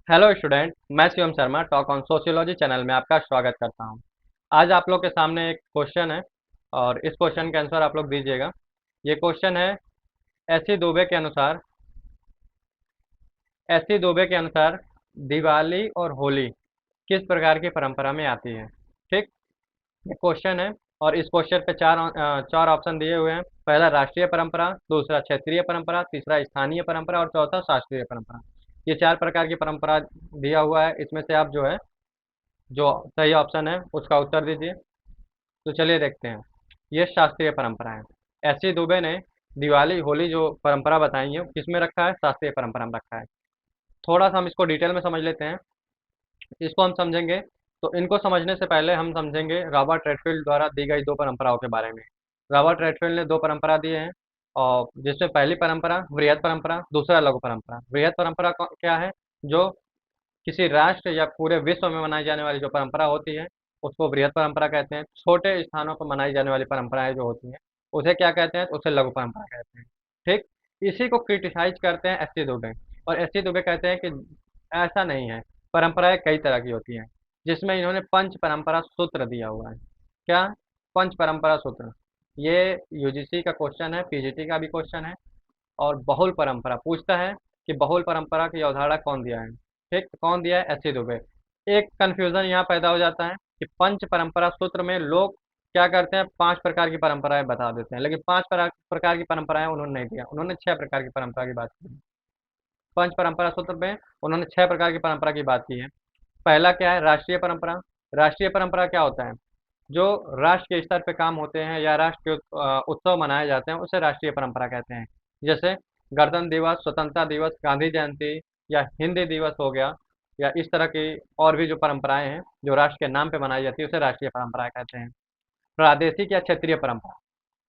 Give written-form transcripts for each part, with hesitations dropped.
Hello student, मैं Shivam Sharma talk on sociology channel में आपका स्वागत करता हूं। आज आप लोग के सामने एक क्वेश्चन है और इस क्वेश्चन का आंसर आप लोग दीजिएगा। ये क्वेश्चन है, एस.सी. दुबे के अनुसार एस.सी. दुबे के अनुसार दिवाली और होली किस प्रकार की परंपरा में आती है। ठीक, ये क्वेश्चन है और इस क्वेश्चन पे चार ऑप्शन दिए हुए हैं। पहला राष्ट्रीय परंपरा, दूसरा क्षेत्रीय परंपरा, तीसरा स्थानीय परंपरा और चौथा शास्त्रीय परंपरा। ये चार प्रकार की परंपरा दिया हुआ है। इसमें से आप जो है, जो सही ऑप्शन है उसका उत्तर दीजिए। तो चलिए देखते हैं। ये शास्त्रीय परंपरा है। एस.सी. दुबे ने दिवाली होली जो परंपरा बताई है किसमें रखा है, शास्त्रीय परंपरा में रखा है। थोड़ा सा हम इसको डिटेल में समझ लेते हैं। इसको हम समझेंगे तो इनको समझने से पहले हम समझेंगे रॉबर्ट रेडफील्ड द्वारा दी गई दो परंपराओं के बारे में। रॉबर्ट रेडफील्ड ने दो परंपरा दिए हैं और जिसमें पहली परंपरा वृहत परंपरा, दूसरा लघु परंपरा। वृहत परंपरा क्या है? जो किसी राष्ट्र या पूरे विश्व में मनाई जाने वाली जो परंपरा होती है उसको वृहत परंपरा कहते हैं। छोटे स्थानों पर मनाई जाने वाली परंपराएं जो होती हैं उसे क्या कहते हैं? उसे लघु परंपरा कहते हैं। ठीक, इसी को क्रिटिसाइज करते हैं एस.सी. दुबे। और एस.सी. दुबे कहते हैं कि ऐसा नहीं है, परंपराएं कई तरह की होती हैं। जिसमें इन्होंने पंच परंपरा सूत्र दिया हुआ है। क्या? पंच परंपरा सूत्र। ये यूजीसी का क्वेश्चन है, पीजीटी का भी क्वेश्चन है। और बहुल परंपरा पूछता है कि बहुल परंपरा की अवधारणा कौन दिया है। ठीक, कौन दिया है? एस.सी. दुबे। एक कंफ्यूजन यहाँ पैदा हो जाता है कि पंच परंपरा सूत्र में लोग क्या करते हैं, पांच प्रकार की परंपराएं बता देते हैं, लेकिन पांच प्रकार की परंपराएं उन्होंने नहीं दिया। उन्होंने छह प्रकार की परंपरा की बात की। पंच परंपरा सूत्र में उन्होंने छह प्रकार की परंपरा की बात की है। पहला क्या है? राष्ट्रीय परंपरा। राष्ट्रीय परंपरा क्या होता है? जो राष्ट्र के स्तर पे काम होते हैं या राष्ट्र के उत्सव मनाए जाते हैं उसे राष्ट्रीय परंपरा कहते हैं। जैसे गणतंत्र दिवस, स्वतंत्रता दिवस, गांधी जयंती या हिंदी दिवस हो गया, या इस तरह की और भी जो परंपराएं हैं जो राष्ट्र के नाम पे मनाई जाती है उसे राष्ट्रीय परंपरा कहते हैं। प्रादेशिक या क्षेत्रीय परंपरा।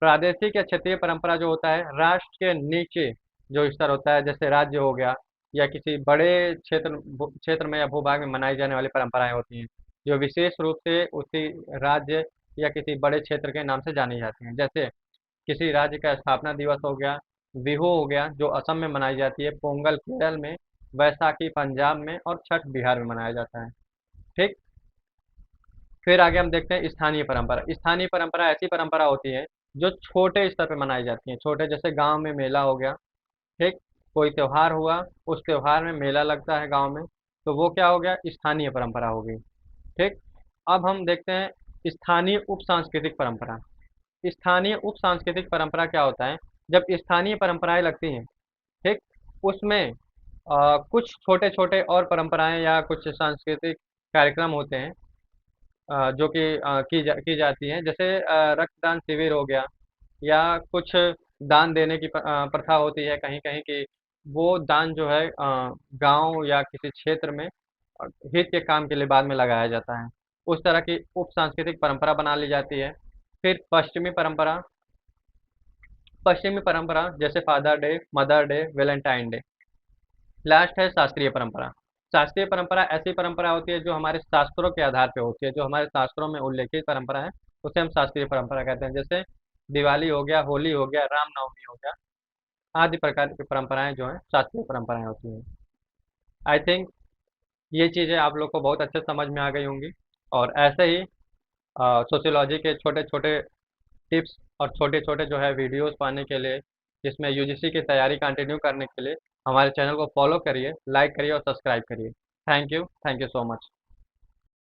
प्रादेशिक या क्षेत्रीय परंपरा जो होता है, राष्ट्र के नीचे जो स्तर होता है, जैसे राज्य हो गया या किसी बड़े क्षेत्र में या भूभाग में मनाई जाने वाली परंपराएं होती हैं जो विशेष रूप से उसी राज्य या किसी बड़े क्षेत्र के नाम से जानी जाती हैं। जैसे किसी राज्य का स्थापना दिवस हो गया, बिहू हो गया जो असम में मनाई जाती है, पोंगल केरल में, वैसाखी पंजाब में और छठ बिहार में मनाया जाता है। ठीक, फिर आगे हम देखते हैं स्थानीय परंपरा। स्थानीय परंपरा ऐसी परंपरा होती है जो छोटे स्तर पर मनाई जाती है। छोटे, जैसे गांव में मेला हो गया। ठीक, कोई त्योहार हुआ, उस त्योहार में मेला लगता है गांव में, तो वो क्या हो गया? स्थानीय परंपरा हो गई। ठीक, अब हम देखते हैं स्थानीय उप सांस्कृतिक परंपरा। स्थानीय उप सांस्कृतिक परंपरा क्या होता है? जब स्थानीय परंपराएं लगती हैं, ठीक, उसमें कुछ छोटे छोटे और परंपराएं या कुछ सांस्कृतिक कार्यक्रम होते हैं जो कि की जाती हैं। जैसे रक्तदान शिविर हो गया, या कुछ दान देने की प्रथा होती है कहीं कहीं की। वो दान जो है गांव या किसी क्षेत्र में हित के काम के लिए बाद में लगाया जाता है। उस तरह की उप सांस्कृतिक परंपरा बना ली जाती है। फिर पश्चिमी परंपरा। पश्चिमी परंपरा जैसे father day, mother day, Valentine day. Last है शास्त्रीय परंपरा। शास्त्रीय परंपरा ऐसी परंपरा होती है जो हमारे शास्त्रों के आधार पे होती है, जो हमारे शास्त्रों में उल्लेखित परंपरा है उसे हम शास्त्रीय परंपरा कहते हैं। जैसे दिवाली हो गया, होली हो गया, रामनवमी हो गया, आदि प्रकार की परंपराएं जो हैं शास्त्रीय परंपराएं होती हैं। आई थिंक ये चीज़ें आप लोग को बहुत अच्छे से समझ में आ गई होंगी। और ऐसे ही सोशियोलॉजी के छोटे छोटे टिप्स और छोटे छोटे जो है वीडियोस पाने के लिए, जिसमें यूजीसी की तैयारी कंटिन्यू करने के लिए हमारे चैनल को फॉलो करिए, लाइक करिए और सब्सक्राइब करिए। Thank you so much.